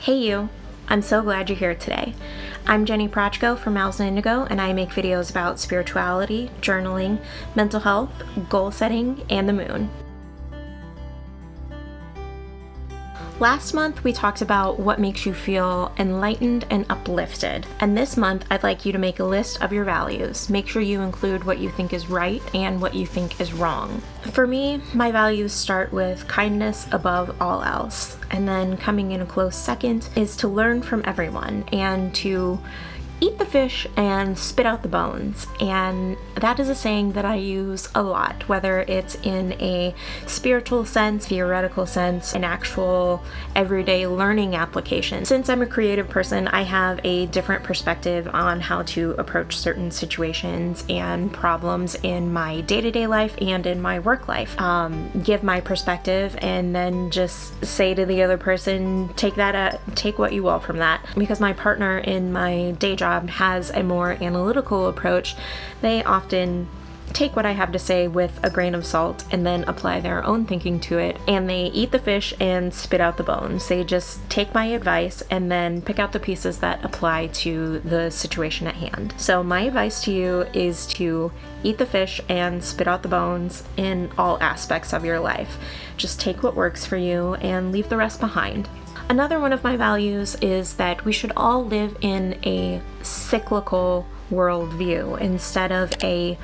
Hey you! I'm so glad you're here today. I'm Jenny Prachko from Owls and Indigo, and I make videos about spirituality, journaling, mental health, goal setting, and the moon. Last month we talked about what makes you feel enlightened and uplifted, and this month I'd like you to make a list of your values. Make sure you include what you think is right and what you think is wrong. For me, my values start with kindness above all else, and then coming in a close second is to learn from everyone and to eat the fish and spit out the bones. And that is a saying that I use a lot, whether it's in a spiritual sense, theoretical sense, an actual everyday learning application. Since I'm a creative person, I have a different perspective on how to approach certain situations and problems in my day-to-day life and in my work life. Give my perspective and then just say to the other person, take what you will from that. Because my partner in my day job has a more analytical approach, they often take what I have to say with a grain of salt and then apply their own thinking to it, and they eat the fish and spit out the bones. They just take my advice and then pick out the pieces that apply to the situation at hand. So my advice to you is to eat the fish and spit out the bones in all aspects of your life. Just take what works for you and leave the rest behind. Another one of my values is that we should all live in a cyclical worldview instead of a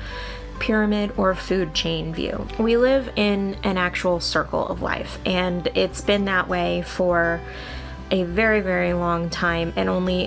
pyramid or food chain view. We live in an actual circle of life, and it's been that way for a very, very long time, and only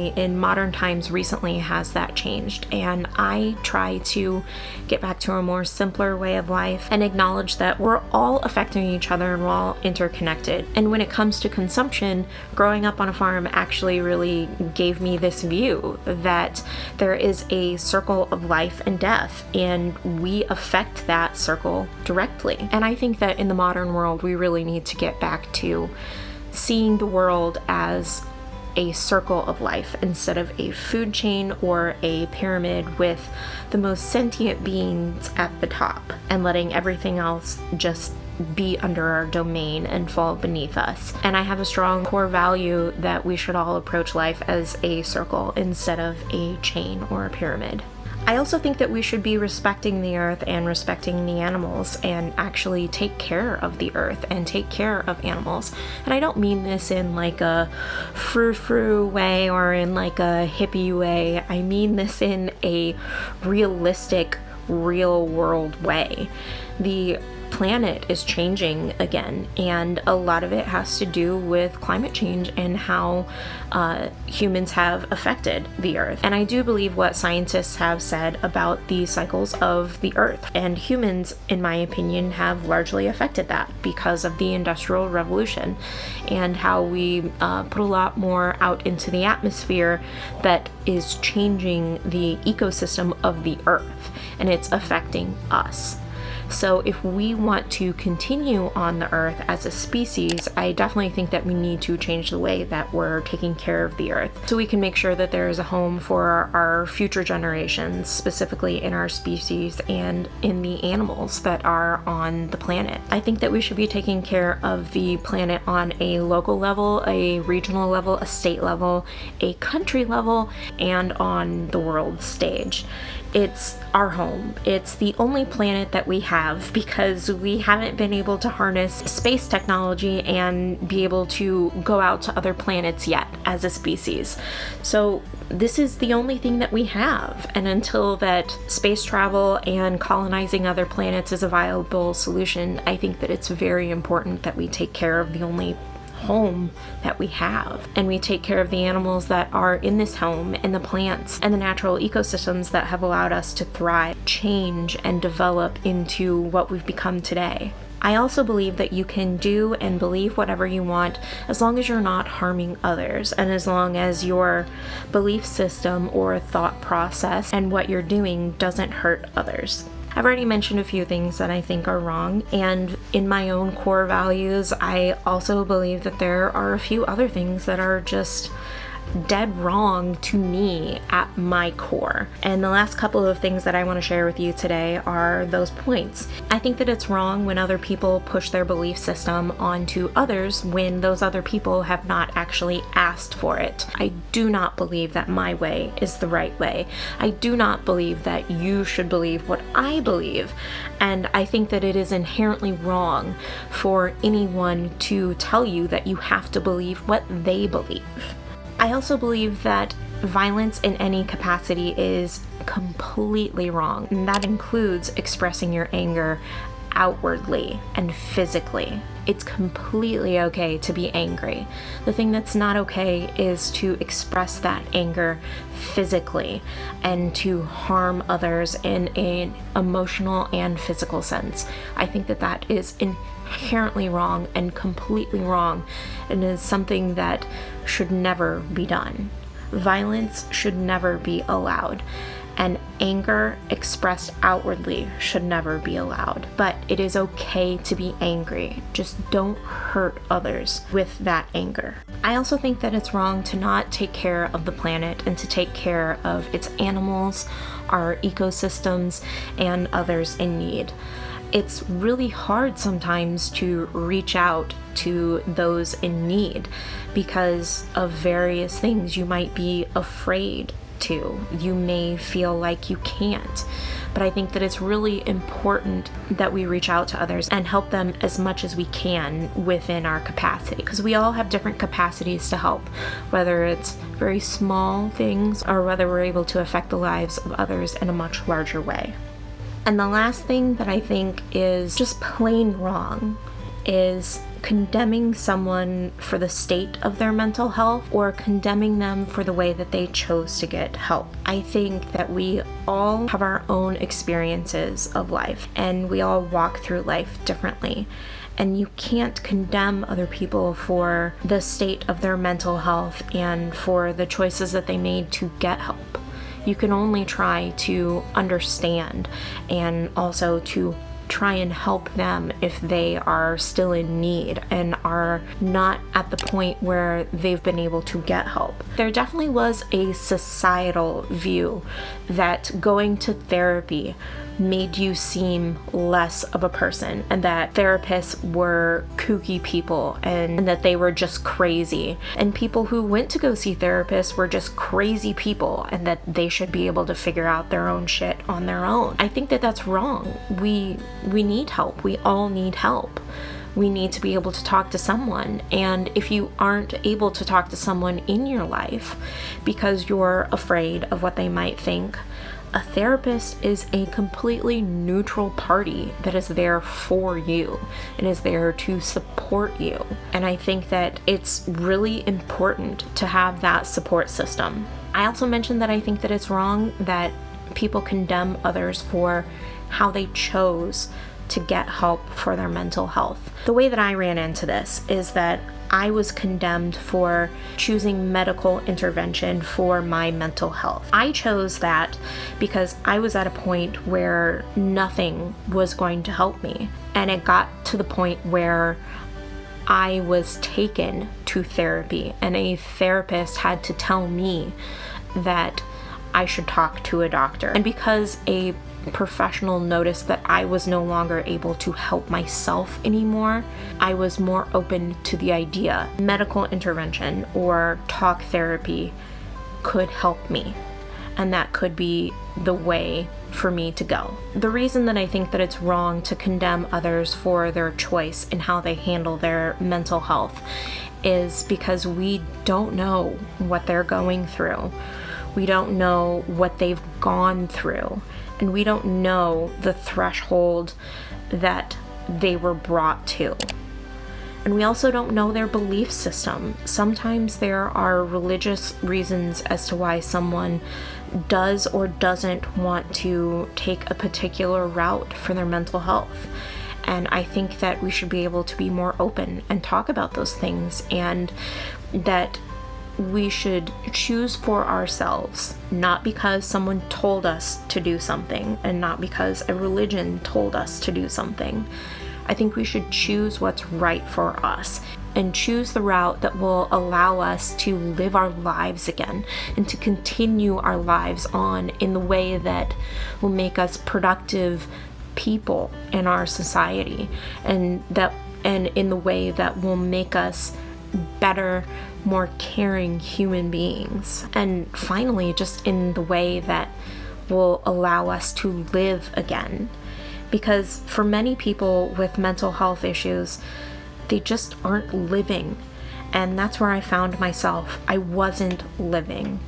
in modern times recently has that changed. And I try to get back to a more simpler way of life and acknowledge that we're all affecting each other and we're all interconnected. And when it comes to consumption, growing up on a farm actually really gave me this view that there is a circle of life and death, and we affect that circle directly. And I think that in the modern world, we really need to get back to seeing the world as a circle of life instead of a food chain or a pyramid with the most sentient beings at the top, and letting everything else just be under our domain and fall beneath us. And I have a strong core value that we should all approach life as a circle instead of a chain or a pyramid. I also think that we should be respecting the earth and respecting the animals and actually take care of the earth and take care of animals. And I don't mean this in like a frou-frou way or in like a hippie way. I mean this in a realistic, real world way. The planet is changing again, and a lot of it has to do with climate change and how humans have affected the earth. And I do believe what scientists have said about the cycles of the earth, and humans, in my opinion, have largely affected that because of the Industrial Revolution and how we put a lot more out into the atmosphere that is changing the ecosystem of the earth, and it's affecting us. So if we want to continue on the earth as a species, I definitely think that we need to change the way that we're taking care of the earth so we can make sure that there is a home for our future generations, specifically in our species and in the animals that are on the planet. I think that we should be taking care of the planet on a local level, a regional level, a state level, a country level, and on the world stage. It's our home. It's the only planet that we have because we haven't been able to harness space technology and be able to go out to other planets yet as a species. So this is the only thing that we have. And until that space travel and colonizing other planets is a viable solution, I think that it's very important that we take care of the only home that we have, and we take care of the animals that are in this home, and the plants and the natural ecosystems that have allowed us to thrive, change, and develop into what we've become today. I also believe that you can do and believe whatever you want as long as you're not harming others, and as long as your belief system or thought process and what you're doing doesn't hurt others. I've already mentioned a few things that I think are wrong, and in my own core values, I also believe that there are a few other things that are just dead wrong to me at my core. And the last couple of things that I want to share with you today are those points. I think that it's wrong when other people push their belief system onto others when those other people have not actually asked for it. I do not believe that my way is the right way. I do not believe that you should believe what I believe. And I think that it is inherently wrong for anyone to tell you that you have to believe what they believe. I also believe that violence in any capacity is completely wrong, and that includes expressing your anger outwardly and physically. It's completely okay to be angry. The thing that's not okay is to express that anger physically and to harm others in an emotional and physical sense. I think that that is inherently wrong and completely wrong, and is something that should never be done. Violence should never be allowed, and anger expressed outwardly should never be allowed. But it is okay to be angry. Just don't hurt others with that anger. I also think that it's wrong to not take care of the planet and to take care of its animals, our ecosystems, and others in need. It's really hard sometimes to reach out to those in need because of various things you might be afraid to. You may feel like you can't. But I think that it's really important that we reach out to others and help them as much as we can within our capacity, because we all have different capacities to help, whether it's very small things or whether we're able to affect the lives of others in a much larger way. And the last thing that I think is just plain wrong is condemning someone for the state of their mental health or condemning them for the way that they chose to get help. I think that we all have our own experiences of life and we all walk through life differently. And you can't condemn other people for the state of their mental health and for the choices that they made to get help. You can only try to understand and also to try and help them if they are still in need and are not at the point where they've been able to get help. There definitely was a societal view that going to therapy made you seem less of a person, and that therapists were kooky people and that they were just crazy, and people who went to go see therapists were just crazy people and that they should be able to figure out their own shit on their own. I think that that's wrong. We need help. We all need help. We need to be able to talk to someone. And if you aren't able to talk to someone in your life because you're afraid of what they might think, a therapist is a completely neutral party that is there for you and is there to support you. And I think that it's really important to have that support system. I also mentioned that I think that it's wrong that people condemn others for how they chose to get help for their mental health. The way that I ran into this is that I was condemned for choosing medical intervention for my mental health. I chose that because I was at a point where nothing was going to help me. And it got to the point where I was taken to therapy and a therapist had to tell me that I should talk to a doctor. And because a professional noticed that I was no longer able to help myself anymore, I was more open to the idea medical intervention or talk therapy could help me, and that could be the way for me to go. The reason that I think that it's wrong to condemn others for their choice in how they handle their mental health is because we don't know what they're going through. We don't know what they've gone through, and we don't know the threshold that they were brought to. And we also don't know their belief system. Sometimes there are religious reasons as to why someone does or doesn't want to take a particular route for their mental health. And I think that we should be able to be more open and talk about those things, and that we should choose for ourselves, not because someone told us to do something and not because a religion told us to do something. I think we should choose what's right for us. and choose the route that will allow us to live our lives again and to continue our lives on in the way that will make us productive people in our society, and in the way that will make us better, more caring human beings. And finally, just in the way that will allow us to live again. Because for many people with mental health issues, they just aren't living. And that's where I found myself. I wasn't living.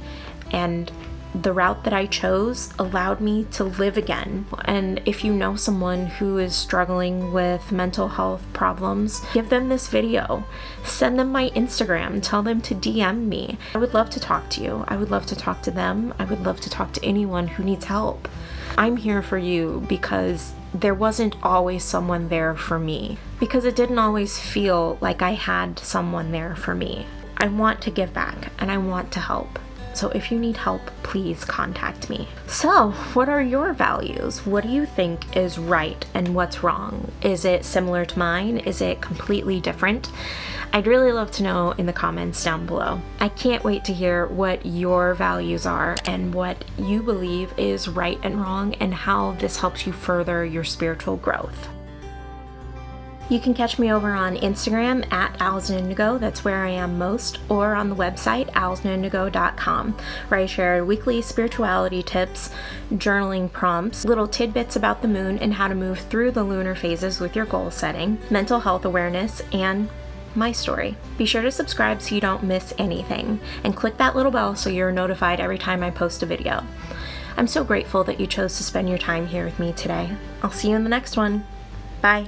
And the route that I chose allowed me to live again. And if you know someone who is struggling with mental health problems, give them this video. Send them my Instagram. Tell them to DM me. I would love to talk to you. I would love to talk to them. I would love to talk to anyone who needs help. I'm here for you because there wasn't always someone there for me. Because it didn't always feel like I had someone there for me. I want to give back and I want to help. So if you need help, please contact me. So, what are your values? What do you think is right and what's wrong? Is it similar to mine? Is it completely different? I'd really love to know in the comments down below. I can't wait to hear what your values are and what you believe is right and wrong and how this helps you further your spiritual growth. You can catch me over on Instagram at @AllisonIndigo, that's where I am most, or on the website allisonindigo.com, where I share weekly spirituality tips, journaling prompts, little tidbits about the moon and how to move through the lunar phases with your goal setting, mental health awareness, and my story. Be sure to subscribe so you don't miss anything, and click that little bell so you're notified every time I post a video. I'm so grateful that you chose to spend your time here with me today. I'll see you in the next one. Bye.